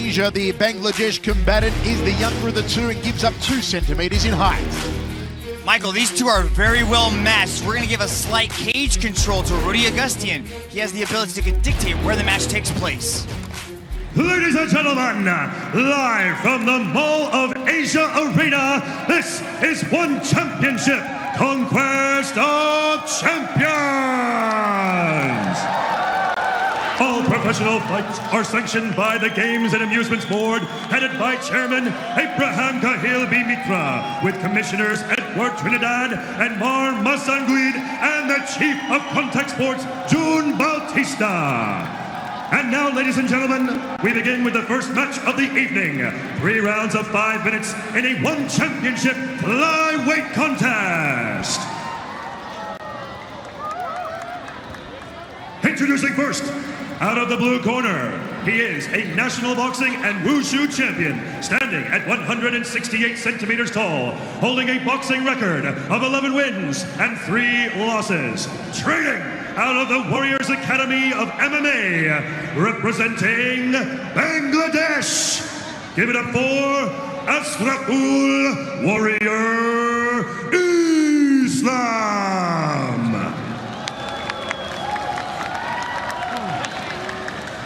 Indonesia, the Bangladesh combatant is the younger of the two and gives up 2 centimeters in height. Michael, these two are very well matched. We're going to give a slight cage control to Rudy Agustian. He has the ability to dictate where the match takes place. Ladies and gentlemen, live from the Mall of Asia Arena, this is One Championship, Conquest of Champions! All professional fights are sanctioned by the Games and Amusements Board, headed by Chairman Abraham Kahil B. Mitra, with Commissioners Edward Trinidad and Mar Masanguid, and the Chief of Contact Sports, June Bautista. And now, ladies and gentlemen, we begin with the first match of the evening. 3 rounds of 5 minutes in a One Championship flyweight contest. Introducing first, out of the blue corner, he is a national boxing and wushu champion, standing at 168 centimeters tall, holding a boxing record of 11 wins and 3 losses. Training out of the Warriors Academy of MMA, representing Bangladesh. Give it up for Asraful Warrior Islam.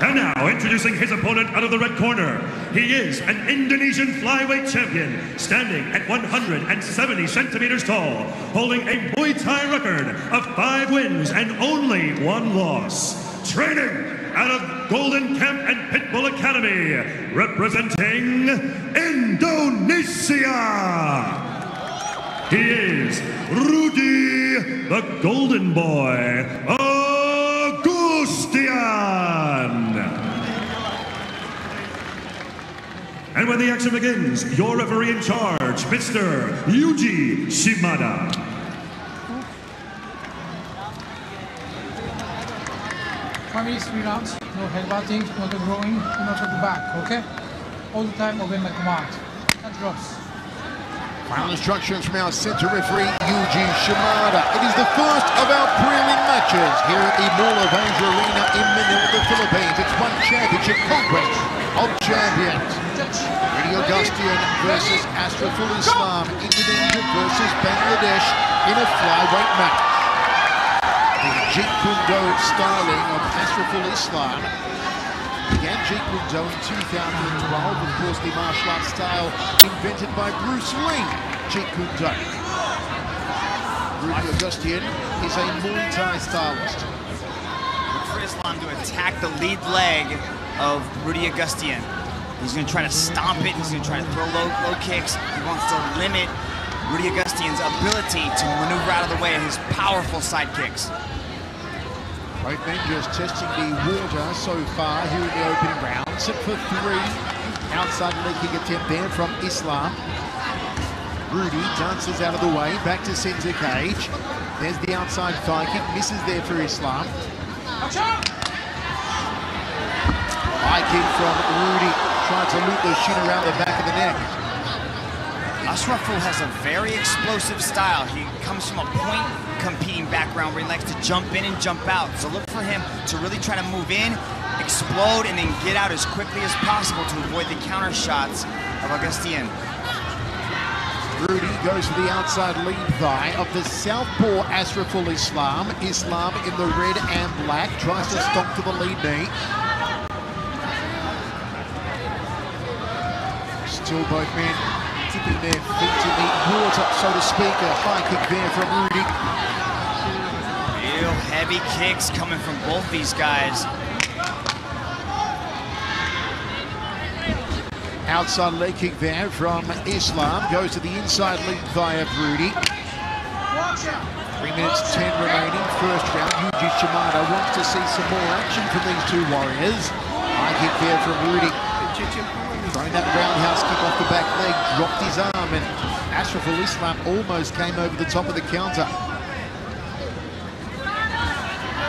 And now, introducing his opponent out of the red corner, he is an Indonesian flyweight champion, standing at 170 centimeters tall, holding a Muay Thai record of 5 wins and only 1 loss. Training out of Golden Camp and Pitbull Academy, representing Indonesia. He is Rudy, the Golden Boy, Agustian. And when the action begins, your referee in charge, Mr. Yuji Shimada. Minutes, 3 rounds, no headbutting, no the throwing, no to the back, okay? All the time obey my command. And drops. Final instructions from our center referee, Yuji Shimada. It is the first of our prelim matches here at the Mall of Asia Arena in Manila, the Philippines. It's One Championship Conquest of Champions. Rudy Agustian versus Asraful Islam, Indonesia versus Bangladesh in a flyweight match. The Jeet Kune Do styling of Asraful Islam began Jeet Kune Do in 2012, of course the martial arts style invented by Bruce Lee, Jeet Kune Do. Rudy Agustian is a Muay Thai stylist. Look for Islam to attack the lead leg of Rudy Agustian. He's going to try to stomp it, he's going to try to throw low kicks. He wants to limit Rudy Agustian's ability to maneuver out of the way of his powerful side kicks. Both men just testing the water so far here in the opening round. Set for 3. Outside leg kick attempt there from Islam. Rudy dances out of the way, back to center cage. There's the outside thigh kick, misses there for Islam. High kick from Rudy, trying to loop the shin around the back of the neck. Asraful has a very explosive style. He comes from a point competing background where he likes to jump in and jump out. So look for him to really try to move in, explode, and then get out as quickly as possible to avoid the counter shots of Agustian. Rudy goes for the outside lead thigh of the southpaw Asraful Islam. Islam in the red and black, tries to stomp to the lead knee. Still both men tipping their feet to the water, so to speak. A high kick there from Rudy. Real heavy kicks coming from both these guys. Outside leg kick there from Islam. Goes to the inside lead thigh of Rudy. 3 minutes 10 remaining. First round. Yuji Shimada wants to see some more action from these two warriors. High kick there from Rudy. Throwing that roundhouse kick off the back leg, dropped his arm, and Asraful Islam almost came over the top of the counter.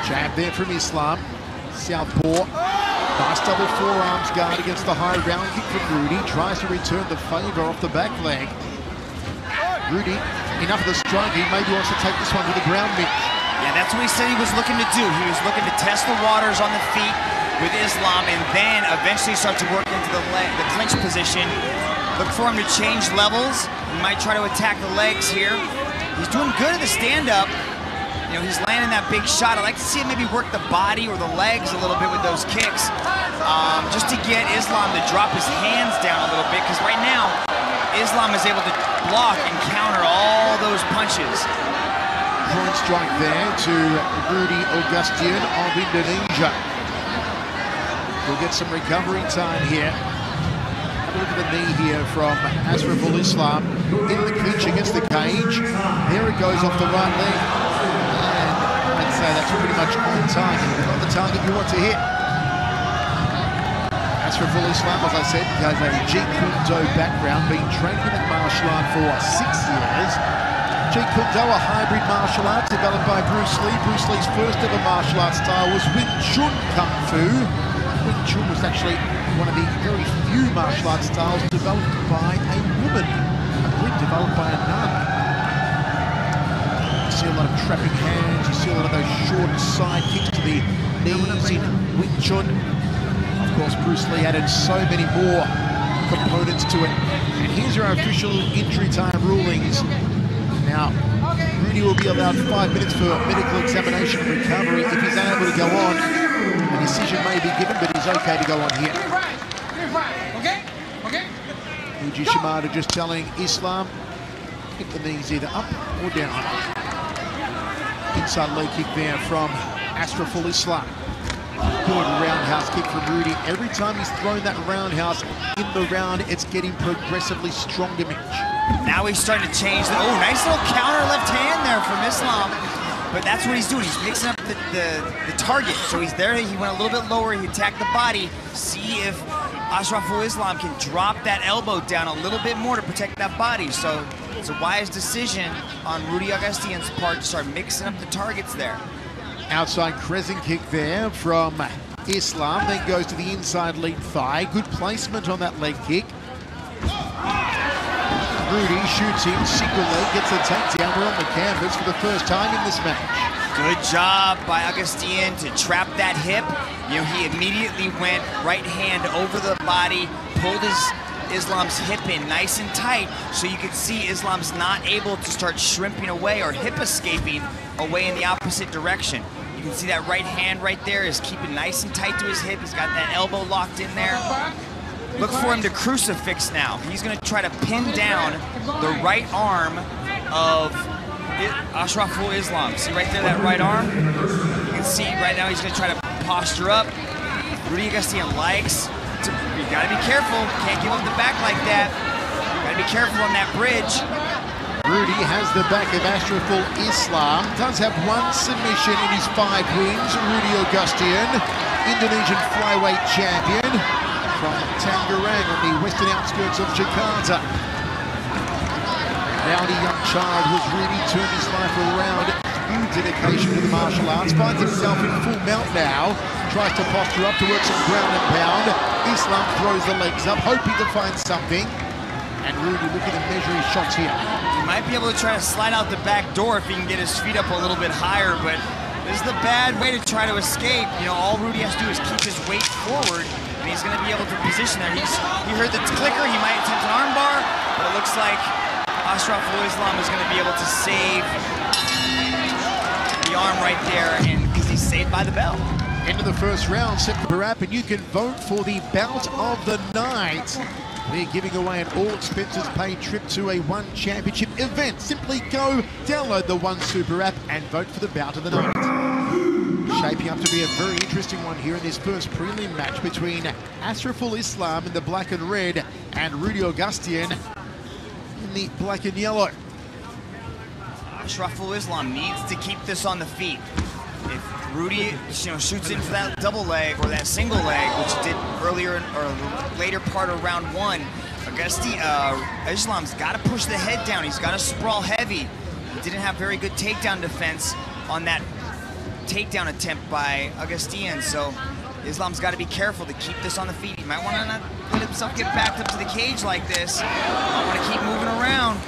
Jab there from Islam. Southpaw. Nice double forearms guard against the high round kick from Rudy. Tries to return the favor off the back leg. Rudy, enough of the striking, maybe wants to take this one to the ground, Mitch. Yeah, that's what he said he was looking to do. He was looking to test the waters on the feet, with Islam and then eventually start to work into the clinch position. Look for him to change levels. He might try to attack the legs here. He's doing good at the stand-up. You know, he's landing that big shot. I'd like to see him maybe work the body or the legs a little bit with those kicks, just to get Islam to drop his hands down a little bit, because right now, Islam is able to block and counter all those punches. Point strike there to Rudy Agustian of Indonesia. We'll get some recovery time here. Have a look at the knee here from Asraful Islam in the clinch against the cage. There it goes off the right leg. And I'd say that's pretty much on target, not the target you want to hit. Asraful Islam, as I said, has a Jeet Kune Do background, been training in martial art for 6 years. Jeet Kune Do, a hybrid martial art developed by Bruce Lee. Bruce Lee's first ever martial art style was Wing Chun Kung Fu. Wing Chun was actually one of the very few martial arts styles developed by a woman, developed by a nun. You see a lot of trapping hands, you see a lot of those short side kicks to the knees in Wing Chun. Of course, Bruce Lee added so many more components to it. And here's your official injury time rulings. Now, Rudy will be allowed 5 minutes for medical examination and recovery. If he's unable to go on, a decision may be given, but he's okay to go on here. Okay? Okay? Yuji Shimada just telling Islam, keep the knees either up or down. Inside leg kick there from Asraful Islam. Good roundhouse kick from Rudy. Every time he's thrown that roundhouse in the round, it's getting progressively stronger, Mitch. Now he's starting to change. Oh, nice little counter left hand there from Islam. But that's what he's doing. He's mixing up the target. So he's there. He went a little bit lower. He attacked the body. See if Asraful Islam can drop that elbow down a little bit more to protect that body. So it's a wise decision on Rudy Agustian's part to start mixing up the targets there. Outside crescent kick there from Islam, then goes to the inside lead thigh. Good placement on that leg kick. Rudy shoots in, single leg, gets a takedown. We're on the canvas for the first time in this match. Good job by Agustian to trap that hip. You know, he immediately went right hand over the body, pulled Islam's hip in nice and tight, so you can see Islam's not able to start shrimping away or hip escaping away in the opposite direction. You can see that right hand right there is keeping nice and tight to his hip. He's got that elbow locked in there. Look for him to crucifix now. He's going to try to pin down the right arm of Asraful Islam. See right there, that right arm? You can see right now he's going to try to posture up. Rudy Agustian likes to, you got to be careful. Can't give up the back like that. Got to be careful on that bridge. Rudy has the back of Asraful Islam. Does have one submission in his 5 wins. Rudy Agustian, Indonesian flyweight champion from Tangerang on the western outskirts of Jakarta. Rowdy young child who's really turned his life around through dedication to the martial arts. Finds himself in full mount now. Tries to posture up to work some ground and pound. Islam throws the legs up, hoping to find something. And Rudy looking to measure his shots here. He might be able to try to slide out the back door if he can get his feet up a little bit higher, but this is the bad way to try to escape. You know, all Rudy has to do is keep his weight forward, and he's going to be able to position there. He heard the clicker. He might attempt an armbar, but it looks like Asraful Islam is going to be able to save the arm right there, and because he's saved by the bell. Into the first round, set for wrap, and you can vote for the bout of the night. They're giving away an all-expenses-paid trip to a One Championship event. Simply go, download the One Super app, and vote for the bout of the night. Shaping up to be a very interesting one here in this first prelim match between Asraful Islam in the black and red and Rudy Agustian in the black and yellow. Asraful Islam needs to keep this on the feet. If Rudy, shoots in for that double leg or that single leg, which he did earlier or later part of round 1, Islam's got to push the head down. He's got to sprawl heavy. He didn't have very good takedown defense on that takedown attempt by Agustian, so Islam's got to be careful to keep this on the feet. He might want to not let himself get backed up to the cage like this. Might want to keep moving around.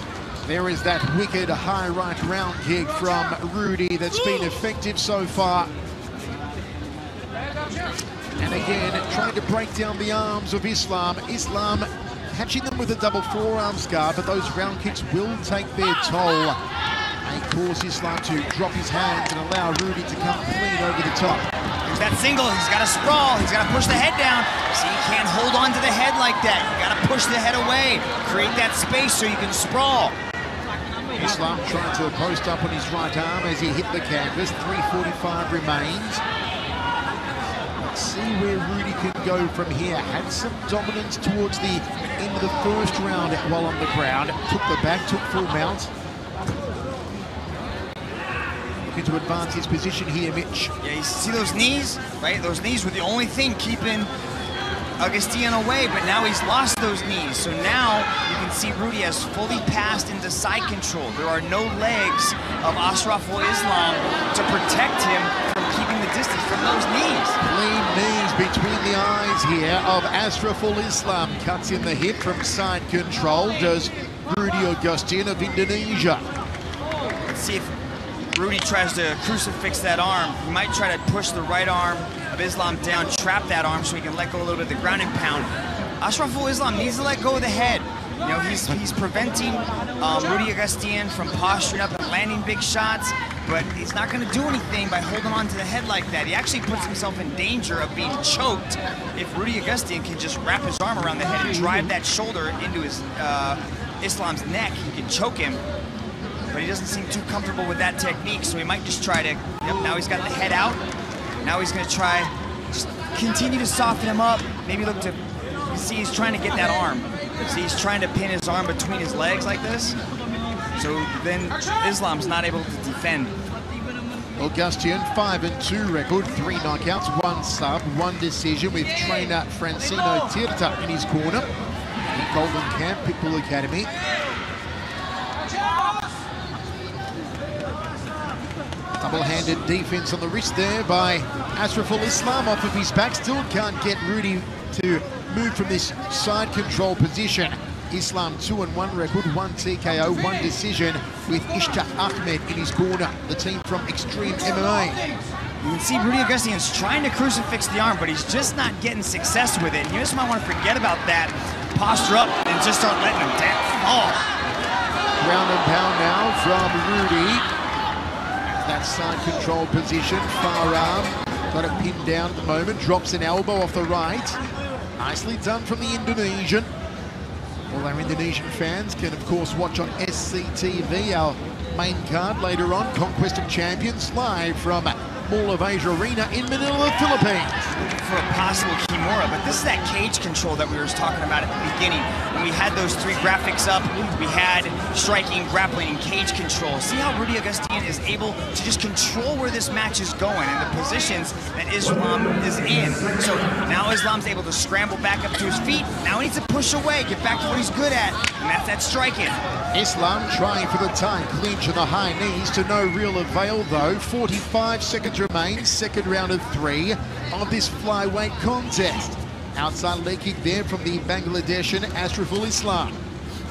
There is that wicked high right round kick from Rudy that's been effective so far. And again, trying to break down the arms of Islam. Islam catching them with a double forearm scar, but those round kicks will take their toll. They cause Islam to drop his hands and allow Rudy to come clean over the top. Here's that single. He's got to sprawl. He's got to push the head down. See, he can't hold on to the head like that. You got to push the head away. Create that space so you can sprawl. Islam trying to post up on his right arm as he hit the canvas. 3:45 remains. Let's see where Rudy can go from here. Had some dominance towards the end of the first round while on the ground. Took the back, took full mount. Looking to advance his position here, Mitch. Yeah, you see those knees, right? Those knees were the only thing keeping Agustian away, but now he's lost those knees. So now you can see Rudy has fully passed into side control. There are no legs of Asraful Islam to protect him from keeping the distance from those knees. Clean knees between the eyes here of Asraful Islam. Cuts in the hip from side control. Does Rudy Agustian of Indonesia. Let's see if Rudy tries to crucifix that arm. He might try to push the right arm of Islam down, trap that arm so he can let go a little bit of the ground and pound. Asraful Islam needs to let go of the head. You know, he's preventing Rudy Agustian from posturing up and landing big shots, but he's not going to do anything by holding on to the head like that. He actually puts himself in danger of being choked if Rudy Agustian can just wrap his arm around the head and drive that shoulder into his Islam's neck. He can choke him. But he doesn't seem too comfortable with that technique, so he might just try to, now he's got the head out. Now he's gonna try, just continue to soften him up. Maybe look to, you see he's trying to get that arm. See, he's trying to pin his arm between his legs like this. So then Islam's not able to defend. Agustian, 5-2 record, 3 knockouts, 1 sub, 1 decision with trainer Francino Tirta in his corner. In Golden Camp, Pitbull Academy. Double-handed defense on the wrist there by Asraful Islam off of his back. Still can't get Rudy to move from this side control position. Islam 2-1 record, 1 TKO, 1 decision with Ishta Ahmed in his corner, the team from Extreme MMA. You can see Rudy Agustian's trying to crucifix the arm, but he's just not getting success with it. And you just might want to forget about that. Posture up and just start letting him fall. Ground and pound now from Rudy. That side control position, far arm, got it pinned down at the moment, drops an elbow off the right. Nicely done from the Indonesian. All our Indonesian fans can, of course, watch on SCTV, our main card later on, Conquest of Champions, live from Mall of Asia Arena in Manila, Philippines. For a possible Kimura, but this is that cage control that we were talking about at the beginning. When we had those 3 graphics up, we had striking, grappling, and cage control. See how Rudy Agustian is able to just control where this match is going and the positions that Islam is in. So now Islam's able to scramble back up to his feet. Now he needs to push away, get back to what he's good at, and that's that striking. Islam trying for the tight clinch and the high knees to no real avail though. 45 seconds remain, second round of 3 of this flyweight contest. Outside leg kick there from the Bangladeshian Asraful Islam.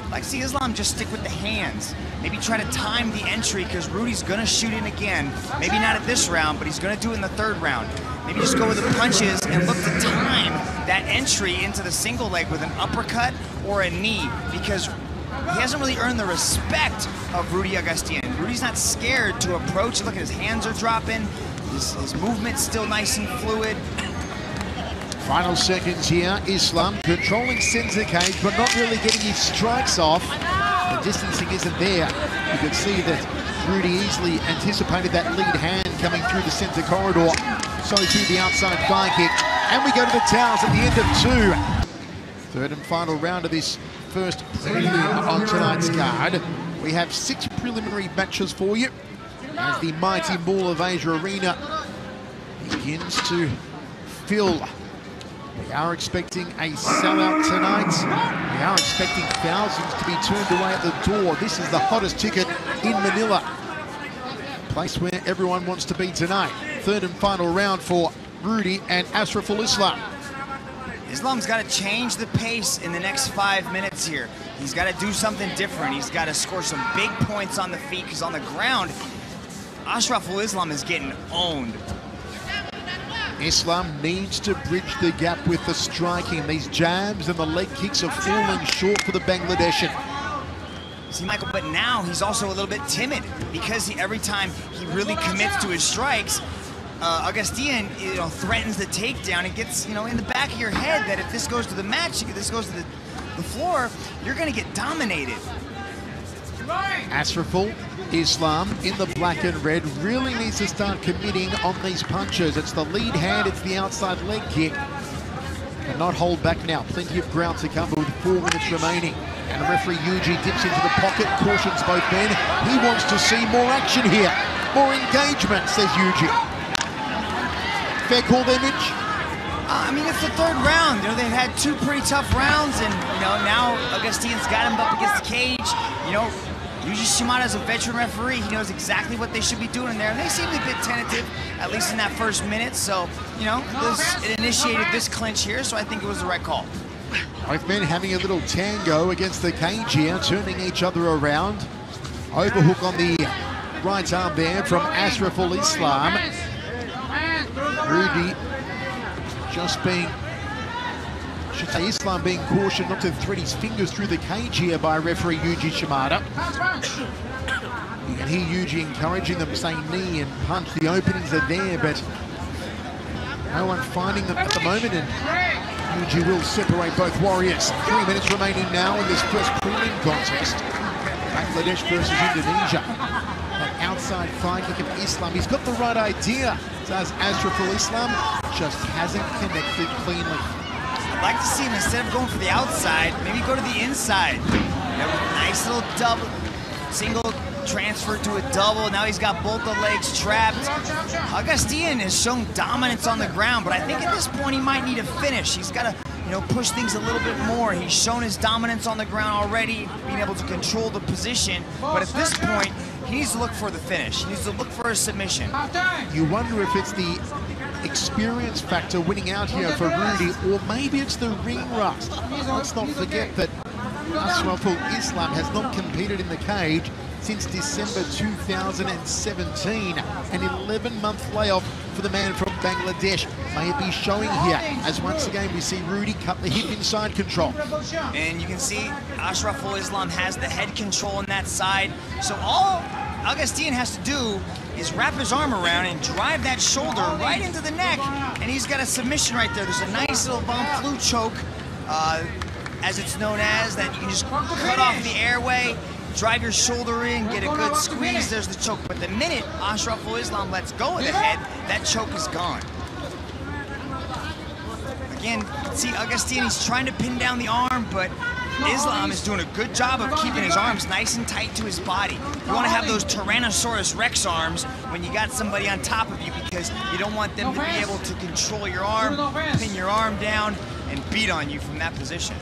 I'd like to see Islam just stick with the hands. Maybe try to time the entry because Rudy's gonna shoot in again. Maybe not at this round, but he's gonna do it in the 3rd round. Maybe just go with the punches and look to time that entry into the single leg with an uppercut or a knee, because he hasn't really earned the respect of Rudy Agustian. Rudy's not scared to approach. Look at his hands are dropping. His movement's still nice and fluid. Final seconds here. Islam controlling center cage, but not really getting his strikes off. The distancing isn't there. You can see that Rudy easily anticipated that lead hand coming through the center corridor. So to the outside thigh kick. And we go to the towels at the end of 2. Third and final round of this first prelim on tonight's card. We have 6 preliminary matches for you as the mighty Mall of Asia Arena begins to fill. We are expecting a sellout tonight. We are expecting thousands to be turned away at the door. This is the hottest ticket in Manila. Place where everyone wants to be tonight. Third and final round for Rudy and Asraful Islam. Islam's got to change the pace in the next 5 minutes here. He's got to do something different. He's got to score some big points on the feet, because on the ground, Asraful Islam is getting owned. Islam needs to bridge the gap with the striking. These jabs and the leg kicks are falling short for the Bangladeshian. See, Michael, but now he's also a little bit timid because every time he really commits to his strikes, Agustian, threatens the takedown. It gets, in the back of your head that if this goes to the match, if this goes to the floor, you're going to get dominated. Asraful, Islam in the black and red really needs to start committing on these punches. It's the lead hand, it's the outside leg kick. And not hold back now. Plenty of ground to cover with 4 minutes remaining. And referee Yuji dips into the pocket, cautions both men. He wants to see more action here. More engagement, says Yuji. Fair call there, Mitch? I mean, it's the 3rd round. They've had 2 pretty tough rounds, and now Agustian's got him up against the cage. Yuji Shimada's a veteran referee. He knows exactly what they should be doing in there, and they seemed a bit tentative, at least in that first minute. So, it initiated this clinch here, so I think it was the right call. Both men having a little tango against the cage here, turning each other around. Overhook on the right arm there from Asraful Islam. Rudy just being, Islam being cautioned not to thread his fingers through the cage here by referee Yuji Shimada. You can hear Yuji encouraging them, saying knee and punch. The openings are there, but no one finding them at the moment, and Yuji will separate both warriors. 3 minutes remaining now in this first prelim contest. Bangladesh versus Indonesia. That outside thigh kick of Islam, he's got the right idea, says Asraful Islam, just hasn't connected cleanly. I'd like to see him, instead of going for the outside, maybe go to the inside. Nice little double, single transfer to a double. Now he's got both the legs trapped. Agustian has shown dominance on the ground, but I think at this point he might need a finish. He's got to, push things a little bit more. He's shown his dominance on the ground already, being able to control the position. But at this point, he needs to look for the finish. He needs to look for a submission. You wonder if it's the experience factor winning out here for Rudy, or maybe it's the ring rust. Let's not forget that Asraful Islam has not competed in the cage since December 2017, an 11-month layoff for the man from Bangladesh. May it be showing here, as once again we see Rudy cut the hip inside control. And you can see Asraful Islam has the head control on that side, so all Agustian has to do is wrap his arm around and drive that shoulder right into the neck, and he's got a submission right there. There's a nice little bomb flu choke, as it's known as, that you can just cut off the airway, drive your shoulder in, get a good squeeze, there's the choke. But the minute Asraful Islam lets go of the head, that choke is gone. Again, see Agustian, he's trying to pin down the arm, but Islam is doing a good job of keeping his arms nice and tight to his body. You want to have those Tyrannosaurus Rex arms when you got somebody on top of you, because you don't want them to be able to control your arm, pin your arm down, and beat on you from that position.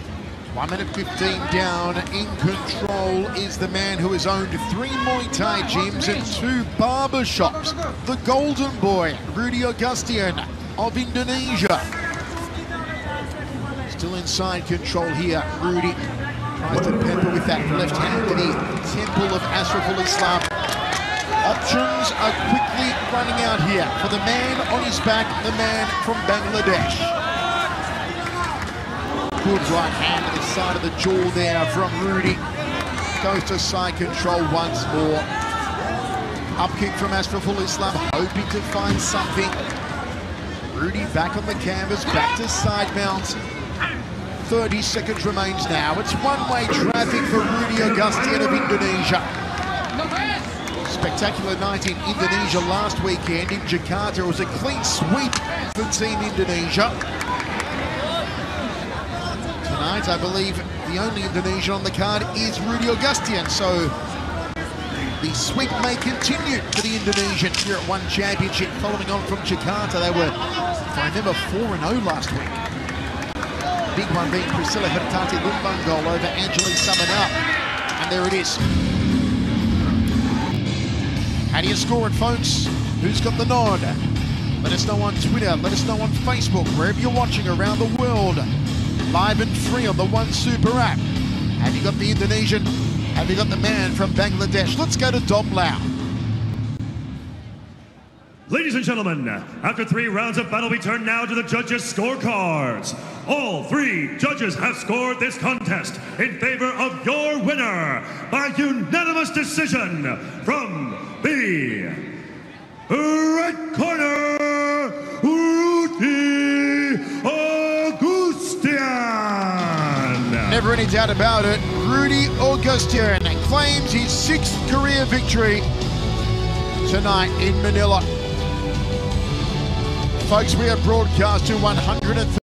1 minute 15 down. In control is the man who has owned 3 Muay Thai gyms and 2 barber shops. The golden boy, Rudy Agustian of Indonesia. Still inside control here. Rudy tries to pepper with that left hand to the temple of Asraful Islam. Options are quickly running out here for the man on his back, the man from Bangladesh. Good right hand to the side of the jaw there from Rudy. Goes to side control once more. Up kick from Asraful Islam, hoping to find something. Rudy back on the canvas, back to side mount. 30 seconds remains now. It's one-way traffic for Rudy Agustian of Indonesia. Spectacular night in Indonesia last weekend in Jakarta. It was a clean sweep for Team Indonesia. Tonight, I believe the only Indonesian on the card is Rudy Agustian, so the sweep may continue for the Indonesians here at One Championship, following on from Jakarta. They were, if I remember, 4-0 last week. Big one being Priscilla Hertati Lumbangol over Angelique Summonal. And there it is. How do you score it, folks? Who's got the nod? Let us know on Twitter, let us know on Facebook, wherever you're watching around the world. Live and free on the One Super app. Have you got the Indonesian? Have you got the man from Bangladesh? Let's go to Dom Lau. Ladies and gentlemen, after 3 rounds of battle, we turn now to the judges' scorecards. All 3 judges have scored this contest in favor of your winner by unanimous decision from the red corner, Rudy Agustian. Never any doubt about it, Rudy Agustian claims his 6th career victory tonight in Manila. Folks, we are broadcast to 130.